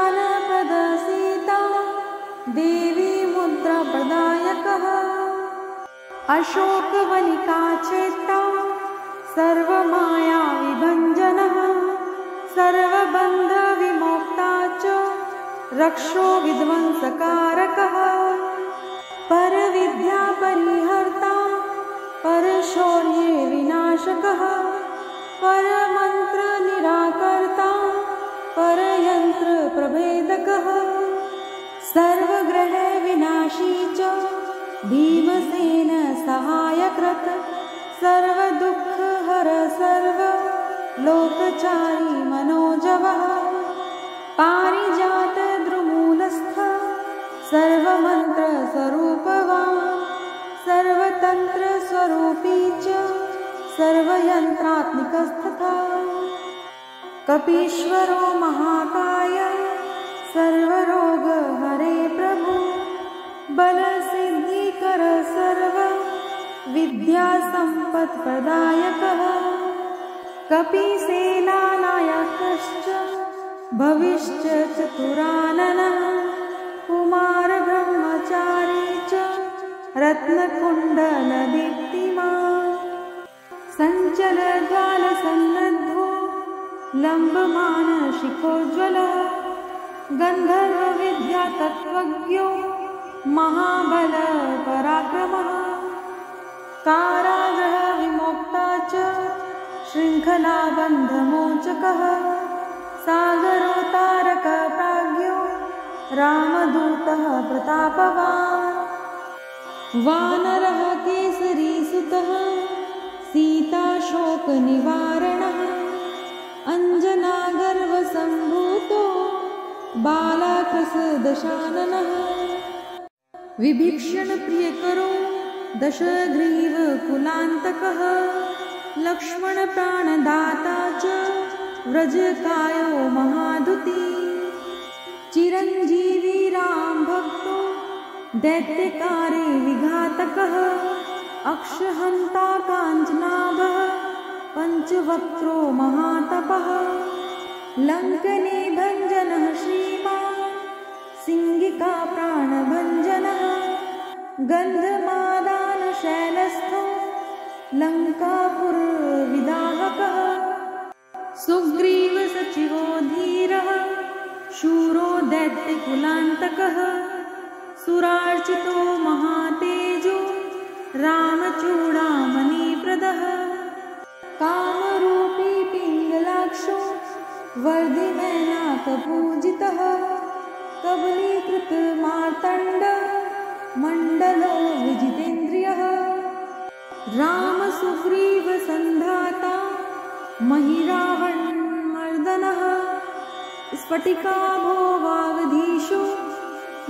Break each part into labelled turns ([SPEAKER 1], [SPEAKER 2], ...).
[SPEAKER 1] सर्वज्ञानप्रदसीता देवी मुद्राप्रदायकः अशोकवनिका चेता सर्वमायाविभञ्जनः सर्वबन्धविमोक्ता च रक्षो विध्वंसकारकः परविद्यापरिहर्ता परशौर्ये विनाशकः परमन्त्रनिराकर्ता परयन्त्रप्रभेदकः सर्वग्रह विनाशी च भीमसेन सहायकृत् सर्वदुःखहर सर्वलोकचारी मनोजवः पारिजातद्रुमूलस्थ सर्वमन्त्रस्वरूपवान् सर्वतन्त्रस्वरूपी च सर्वयन्त्रात्मिकस्तथा कपीश्वरो महाकाय सर्वरोगहरे प्रभु बलसिद्धिकर सर्व विद्यासम्पत्प्रदायकः कपिसेनानायकश्च भविश्च चतुराननः कुमारब्रह्मचारी च रत्नकुण्डलदीप्तिमान् सञ्चलज्वालसन्नद्धो लम्बमानशिखोज्ज्वलः गन्धर्वविद्यातत्त्वज्ञो महाबलपराक्रमः कारागृहविमोक्ता च शृङ्खलाबन्धमोचकः सागरोत्तारकप्राज्ञो रामदूतः प्रतापवान् वानरः केसरीसुतः सीताशोकनिवारणः अञ्जनागर्वसम्भूतो बालाकृशदशाननः विभीषणप्रियकरो दशग्रीवकुलान्तकः लक्ष्मणप्राणदाता च व्रजकायो महादुती चिरञ्जीवी रामभक्तो दैत्यकारे विघातकः अक्षहन्ता काञ्चनाभः पञ्चवक्त्रो महातपः लङ्कने भञ्जनः श्रीमान् सिंहिका प्राणभञ्जनः गन्धमादानशैलस्थो लङ्कापुरविदाहकः सुग्रीवसचिवो धीरः शूरो दैत्यकुलान्तकः सुरार्चितो महातेजो रामचूडामणिप्रदः कामरूपी पिङ्गलाक्षो वर्धिमेनाकपूजितः कबलीकृतमार्तण्ड मण्डलो विजितेन्द्रियः रामसुग्रीवसन्धाता महिरावणमर्दनः स्फटिकाभो वागधीशो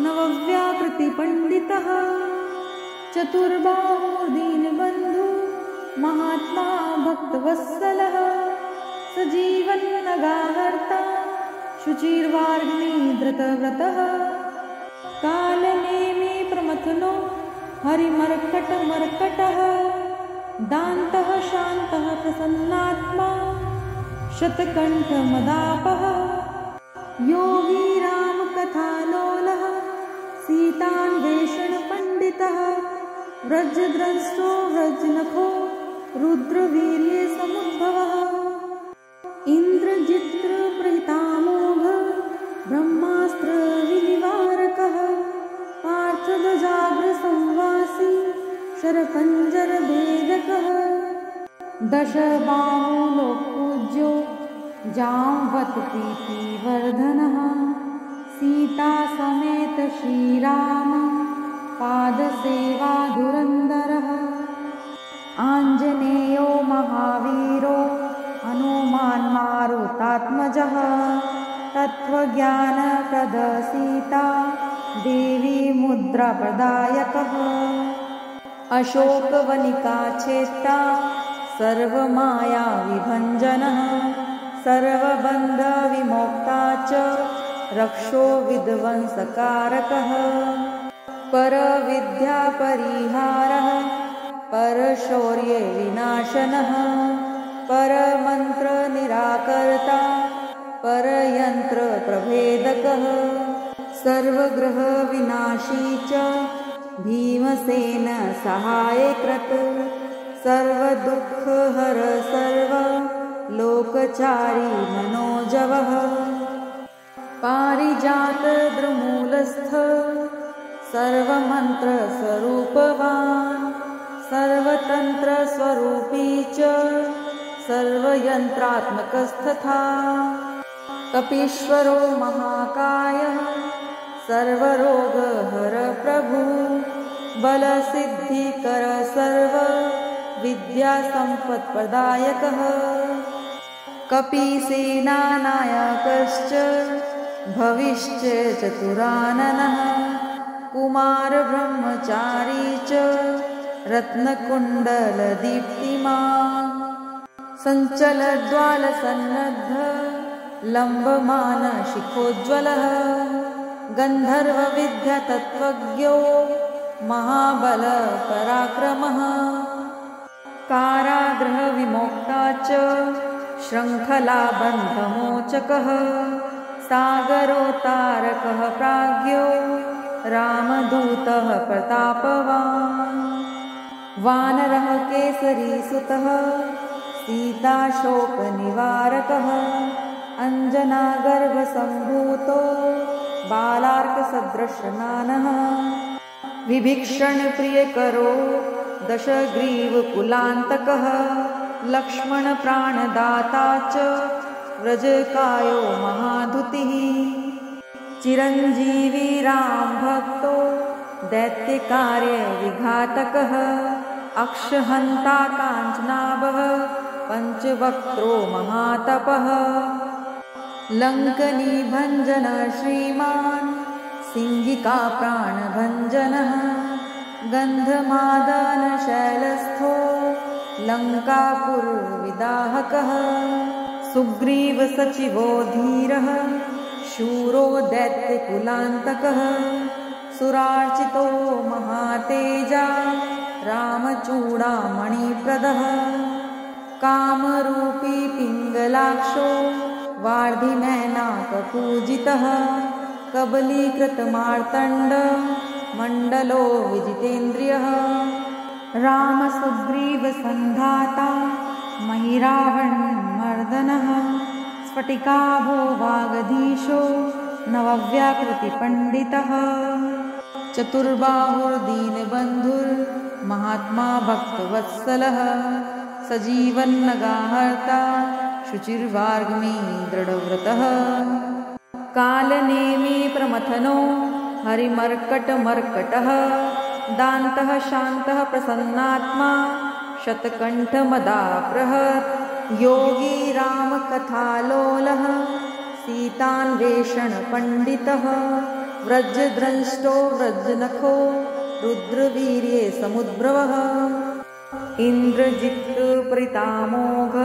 [SPEAKER 1] नवव्याकृतिपण्डितः चतुर्बाहो दीनबन्धु महात्मा भक्तवत्सलः सजीवन्नगाहर्ता शुचिर्वाग्मी धृतव्रतः कालनेमि प्रमथनो हरिमर्कटमर्कटः दान्तः शान्तः प्रसन्नात्मा शतकण्ठमदापः योगी रामकथालोलः सीतान्वेषणपण्डितः व्रजद्रष्टो व्रजनखो रुद्रवीर्ये समुद्भवः इन्द्रजित्रप्रहितामोघ ब्रह्मास्त्रविनिवारकः पार्थध्वजाग्रसंवासी शरपञ्जरभेदकः दशबाहुलोकपूज्यो जाम्बवत्प्रीतिवर्धनः सीतासमेत श्रीराम पादसेवाधुरन्धरः आञ्जनेयो महावीरो हनुमान्मारुतात्मजः तत्त्वज्ञानप्रदसीता देवी मुद्राप्रदायकः अशोकवनिका चेता सर्वमायाविभञ्जनः सर्वबन्धविमोक्ता च रक्षो विध्वंसकारकः परविद्यापरिहारः परशौर्ये विनाशनः परमन्त्रनिराकर्ता परयन्त्रप्रभेदकः वेगः सर्वग्रहविनाशी च भीमसेन सहायकृत् सर्वदुःखहर सर्वलोकचारी मनोजवः पारिजातद्रुमूलस्थ सर्वमन्त्रस्वरूपवान् सर्वतन्त्रस्वरूपी च सर्वयन्त्रात्मकस्तथा कपीश्वरो महाकायः सर्वरोगहर प्रभु बलसिद्धिकर सर्वविद्यासम्पत्प्रदायकः कपीसेनानायकश्च भविश्च चतुराननः कुमारब्रह्मचारी च रत्नकुण्डलदीप्तिमान् सञ्चलज्वालसन्नद्ध लम्बमानशिखोज्ज्वलः गन्धर्वविद्यातत्त्वज्ञो महाबलपराक्रमः कारागृहविमोक्ता च शृङ्खलाबन्धमोचकः सागरोत्तारकः प्राज्ञो रामदूतः प्रतापवान् वानरः केसरीसुतः सीताशोकनिवारकः अञ्जनागर्भसम्भूतो बालार्कसदृशनानः विभीषणप्रियकरो दशग्रीवकुलान्तकः लक्ष्मणप्राणदाता च व्रजकायो महाधुतिः चिरञ्जीवी रामभक्तो दैत्यकार्यविघातकः अक्षहन्ता काञ्चनाभः पञ्चवक्त्रो महातपः लङ्कनीभञ्जन श्रीमान् सिंहिकाप्राणभञ्जनः गन्धमादनशैलस्थो लङ्कापुरविदाहकः सुग्रीवसचिवो धीरः शूरो दैत्यकुलान्तकः सुरार्चितो महातेजा रामचूडामणिप्रदः कामरूपी पिङ्गलाक्षो वार्धिनैनाकपूजितः कबलीकृतमार्तण्ड मण्डलो विजितेन्द्रियः रामसुग्रीवसन्धाता महिरावणमर्दनः स्फटिकाभो वागधीशो नवव्याकृतिपण्डितः चतुर्बाहुर्दीनबन्धुर्महात्मा भक्तवत्सलः सजीवन्नगाहर्ता शुचिर्वाग्मी दृढव्रतः कालनेमी प्रमथनो हरिमर्कटमर्कटः दान्तः शान्तः प्रसन्नात्मा शतकण्ठमदाप्रहत् योगी रामकथालोलः सीतान्वेषणपण्डितः व्रजद्रष्टो व्रजनखो रुद्रवीर्ये समुद्भवः इन्द्रजित्प्रीतामोघ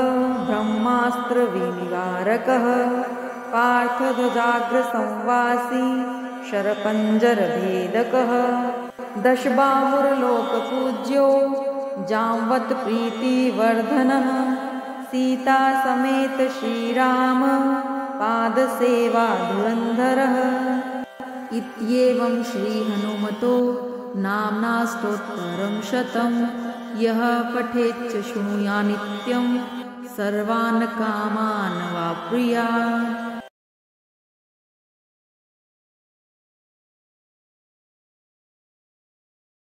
[SPEAKER 1] ब्रह्मास्त्रविनिवारकः पार्थध्वजाग्रसंवासी शरपञ्जरभेदकः दशबाहुर्लोकपूज्यो जाम्वत्प्रीतिवर्धनः सीतासमेत श्रीराम पादसेवा धुरन्धरः इत्येवं श्रीहनुमतो नाम्नाष्टोत्तरं शतं यः पठेच्च शृणुयात् नित्यं सर्वान् कामान् वाप्नुयात्।